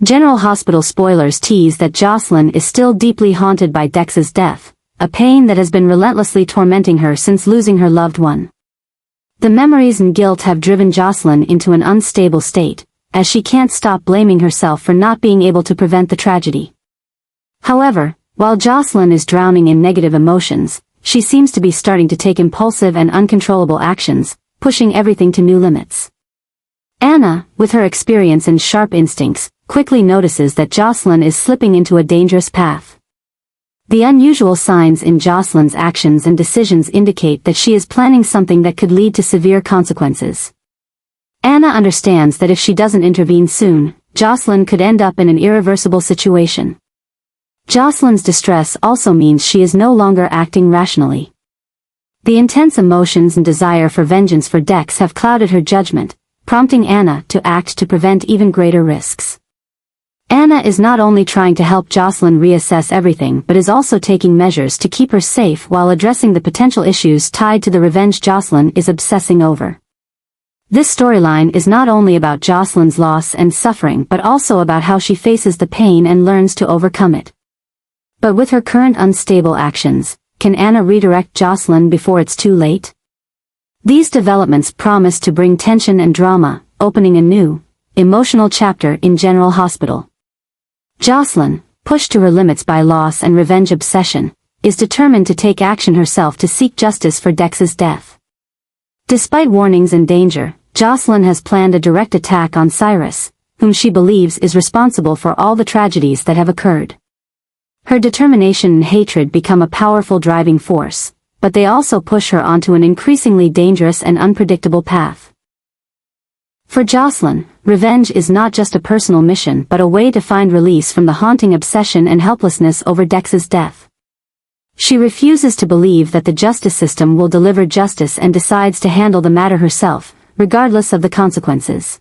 General Hospital spoilers tease that Josslyn is still deeply haunted by Dex's death, a pain that has been relentlessly tormenting her since losing her loved one. The memories and guilt have driven Josslyn into an unstable state, as she can't stop blaming herself for not being able to prevent the tragedy. However, while Josslyn is drowning in negative emotions, she seems to be starting to take impulsive and uncontrollable actions, pushing everything to new limits. Anna, with her experience and sharp instincts, quickly notices that Josslyn is slipping into a dangerous path. The unusual signs in Josslyn's actions and decisions indicate that she is planning something that could lead to severe consequences. Anna understands that if she doesn't intervene soon, Josslyn could end up in an irreversible situation. Josslyn's distress also means she is no longer acting rationally. The intense emotions and desire for vengeance for Dex have clouded her judgment, prompting Anna to act to prevent even greater risks. Anna is not only trying to help Josslyn reassess everything but is also taking measures to keep her safe while addressing the potential issues tied to the revenge Josslyn is obsessing over. This storyline is not only about Josslyn's loss and suffering but also about how she faces the pain and learns to overcome it. But with her current unstable actions, can Anna redirect Josslyn before it's too late? These developments promise to bring tension and drama, opening a new, emotional chapter in General Hospital. Josslyn, pushed to her limits by loss and revenge obsession, is determined to take action herself to seek justice for Dex's death. Despite warnings and danger, Josslyn has planned a direct attack on Cyrus, whom she believes is responsible for all the tragedies that have occurred. Her determination and hatred become a powerful driving force, but they also push her onto an increasingly dangerous and unpredictable path. For Josslyn, revenge is not just a personal mission but a way to find release from the haunting obsession and helplessness over Dex's death. She refuses to believe that the justice system will deliver justice and decides to handle the matter herself, regardless of the consequences.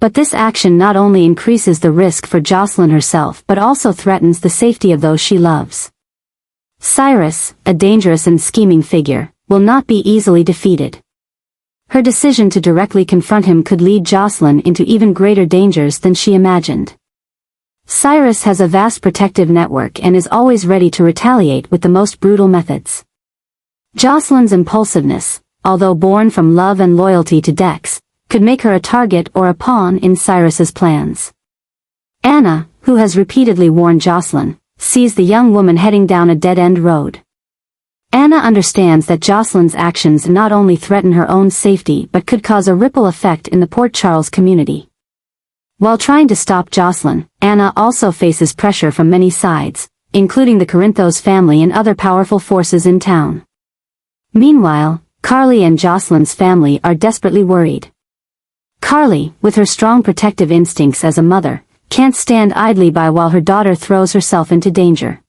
But this action not only increases the risk for Josslyn herself but also threatens the safety of those she loves. Cyrus, a dangerous and scheming figure, will not be easily defeated. Her decision to directly confront him could lead Josslyn into even greater dangers than she imagined. Cyrus has a vast protective network and is always ready to retaliate with the most brutal methods. Josslyn's impulsiveness, although born from love and loyalty to Dex, could make her a target or a pawn in Cyrus's plans. Anna, who has repeatedly warned Josslyn, sees the young woman heading down a dead-end road. Anna understands that Josslyn's actions not only threaten her own safety but could cause a ripple effect in the Port Charles community. While trying to stop Josslyn, Anna also faces pressure from many sides, including the Corinthos family and other powerful forces in town. Meanwhile, Carly and Josslyn's family are desperately worried. Carly, with her strong protective instincts as a mother, can't stand idly by while her daughter throws herself into danger.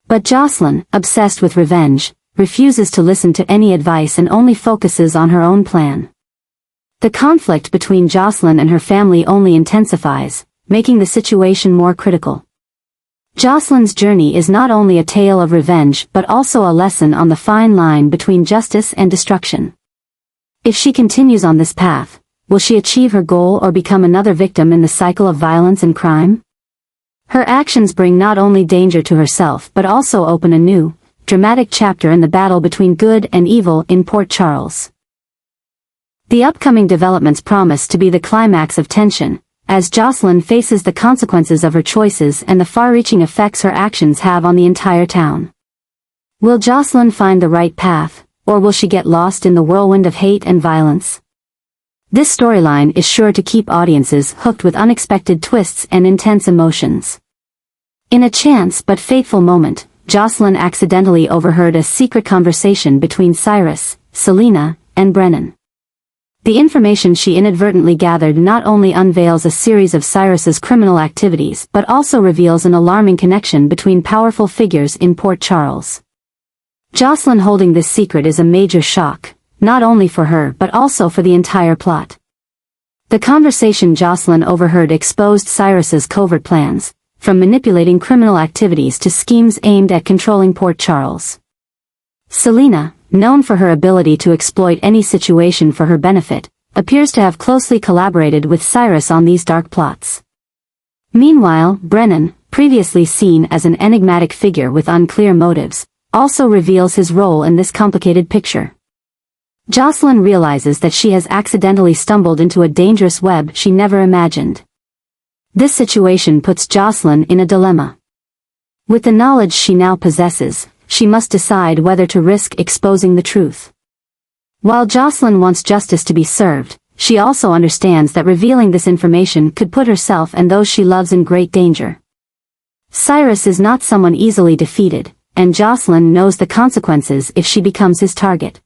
But Josslyn, obsessed with revenge, refuses to listen to any advice and only focuses on her own plan. The conflict between Josslyn and her family only intensifies, making the situation more critical. Josslyn's journey is not only a tale of revenge but also a lesson on the fine line between justice and destruction. If she continues on this path, will she achieve her goal or become another victim in the cycle of violence and crime? Her actions bring not only danger to herself but also open a new, dramatic chapter in the battle between good and evil in Port Charles. The upcoming developments promise to be the climax of tension, as Josslyn faces the consequences of her choices and the far-reaching effects her actions have on the entire town. Will Josslyn find the right path, or will she get lost in the whirlwind of hate and violence? This storyline is sure to keep audiences hooked with unexpected twists and intense emotions. In a chance but fateful moment, Josslyn accidentally overheard a secret conversation between Cyrus, Selena, and Brennan. The information she inadvertently gathered not only unveils a series of Cyrus's criminal activities but also reveals an alarming connection between powerful figures in Port Charles. Josslyn holding this secret is a major shock, not only for her but also for the entire plot. The conversation Josslyn overheard exposed Cyrus's covert plans, from manipulating criminal activities to schemes aimed at controlling Port Charles. Selena, known for her ability to exploit any situation for her benefit, appears to have closely collaborated with Cyrus on these dark plots. Meanwhile, Brennan, previously seen as an enigmatic figure with unclear motives, also reveals his role in this complicated picture. Josslyn realizes that she has accidentally stumbled into a dangerous web she never imagined. This situation puts Josslyn in a dilemma. With the knowledge she now possesses, she must decide whether to risk exposing the truth. While Josslyn wants justice to be served, she also understands that revealing this information could put herself and those she loves in great danger. Cyrus is not someone easily defeated, and Josslyn knows the consequences if she becomes his target.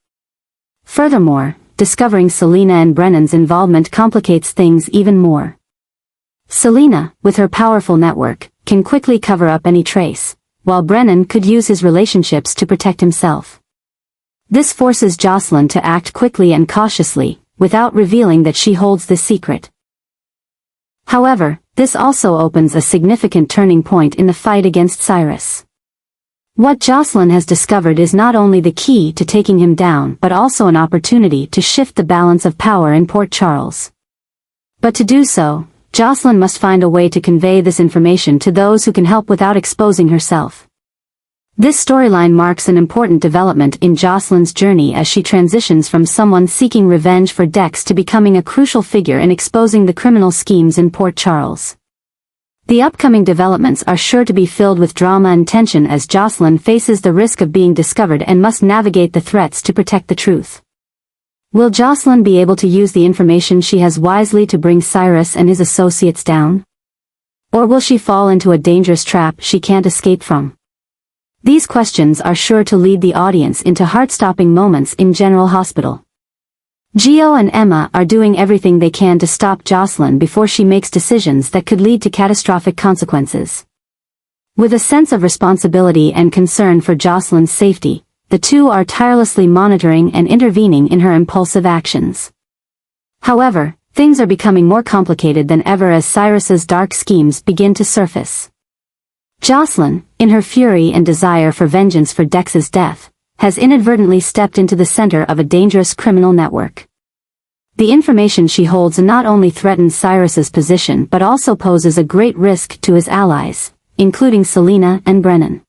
Furthermore, discovering Selena and Brennan's involvement complicates things even more. Selena, with her powerful network, can quickly cover up any trace, while Brennan could use his relationships to protect himself. This forces Josslyn to act quickly and cautiously, without revealing that she holds this secret. However, this also opens a significant turning point in the fight against Cyrus. What Josslyn has discovered is not only the key to taking him down but also an opportunity to shift the balance of power in Port Charles. But to do so, Josslyn must find a way to convey this information to those who can help without exposing herself. This storyline marks an important development in Josslyn's journey as she transitions from someone seeking revenge for Dex to becoming a crucial figure in exposing the criminal schemes in Port Charles. The upcoming developments are sure to be filled with drama and tension as Josslyn faces the risk of being discovered and must navigate the threats to protect the truth. Will Josslyn be able to use the information she has wisely to bring Cyrus and his associates down? Or will she fall into a dangerous trap she can't escape from? These questions are sure to lead the audience into heart-stopping moments in General Hospital. Gio and Emma are doing everything they can to stop Josslyn before she makes decisions that could lead to catastrophic consequences. With a sense of responsibility and concern for Josslyn's safety, the two are tirelessly monitoring and intervening in her impulsive actions. However, things are becoming more complicated than ever as Cyrus's dark schemes begin to surface. Josslyn, in her fury and desire for vengeance for Dex's death, has inadvertently stepped into the center of a dangerous criminal network. The information she holds not only threatens Cyrus's position but also poses a great risk to his allies, including Selena and Brennan.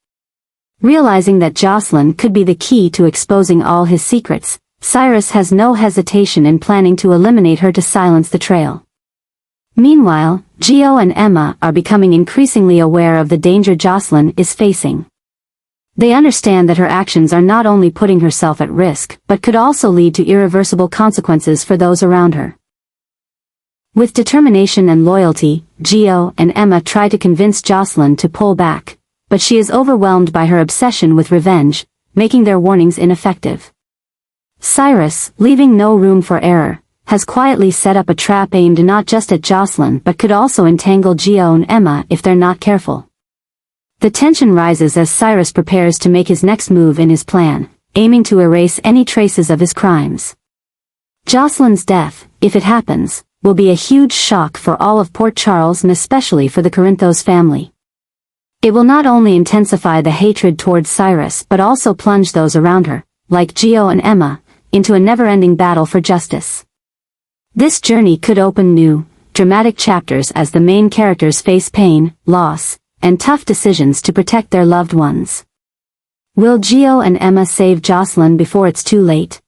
Realizing that Josslyn could be the key to exposing all his secrets, Cyrus has no hesitation in planning to eliminate her to silence the trail. Meanwhile, Gio and Emma are becoming increasingly aware of the danger Josslyn is facing. They understand that her actions are not only putting herself at risk but could also lead to irreversible consequences for those around her. With determination and loyalty, Gio and Emma try to convince Josslyn to pull back, but she is overwhelmed by her obsession with revenge, making their warnings ineffective. Cyrus, leaving no room for error, has quietly set up a trap aimed not just at Josslyn but could also entangle Gio and Emma if they're not careful. The tension rises as Cyrus prepares to make his next move in his plan, aiming to erase any traces of his crimes. Josslyn's death, if it happens, will be a huge shock for all of Port Charles and especially for the Corinthos family. It will not only intensify the hatred towards Cyrus but also plunge those around her, like Gio and Emma, into a never-ending battle for justice. This journey could open new, dramatic chapters as the main characters face pain, loss, and tough decisions to protect their loved ones. Will Gio and Emma save Josslyn before it's too late?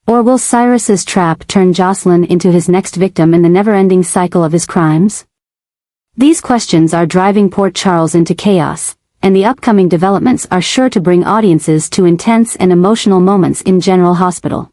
Or will Cyrus's trap turn Josslyn into his next victim in the never-ending cycle of his crimes? These questions are driving Port Charles into chaos, and the upcoming developments are sure to bring audiences to intense and emotional moments in General Hospital.